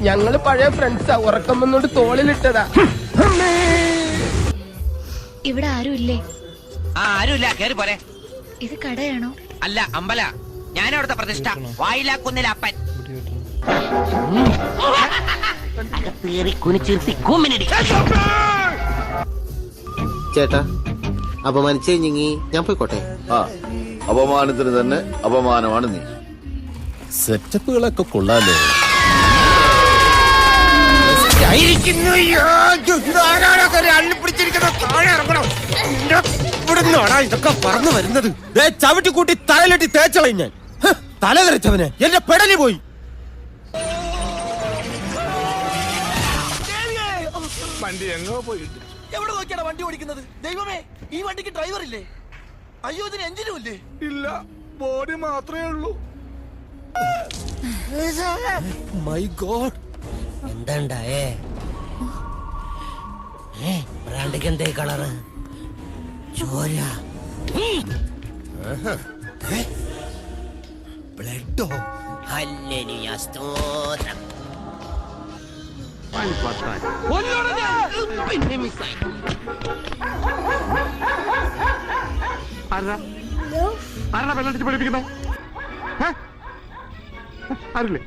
ഞങ്ങള് പഴയ ഫ്രണ്ട്സാ. ഉറക്കം വന്നോണ്ട് തോളിലിട്ടതാ. ഇവിടെ ആരും ഇല്ലേ? ആരുമില്ല, കേറി പോരെ. ഇത് കടയാണോ? അല്ല, അമ്പല. ഞാനവിടുത്തെ പ്രതിഷ്ഠ. വായിലാക്കുന്നില്ല അപ്പൻ. ചേട്ടാ, അപമാനിച്ചേ ഞാൻ പോയിക്കോട്ടെ. അപമാനത്തിന് തന്നെ അപമാനമാണ് നീ. സെറ്റപ്പുകളൊക്കെ കൊള്ളാലോ. ഇതൊക്കെ പറന്നു വരുന്നത് ചവിട്ടിക്കൂട്ടി തലയിലെട്ടി തേച്ചളയും ഞാൻ. തല തെറിച്ചവന് എന്റെ പെടലി പോയി. വണ്ടി എങ്ങോ പോയിട്ട്. എവിടെ നോക്കിയാണ് വണ്ടി ഓടിക്കുന്നത്? ദൈവമേ, ഈ വണ്ടിക്ക് ഡ്രൈവർ ഇല്ലേ? അയ്യോ, ഇതിന് എഞ്ചിനും ഇല്ലേ? ഇല്ല, ബോഡി മാത്രമേ ഉള്ളൂ. My God, എന്താണ്ടായേ? ബ്രാൻഡിക്ക് എന്തേ കളറ്? ചോര, ബ്ലഡോ? ഹല്ലേലൂയ, സ്തോത്രം. പിന്നെ മിസ്സായി. ആരാ വെള്ളടിച്ച് പഠിപ്പിക്കുന്നത്? ആരില്ലേ?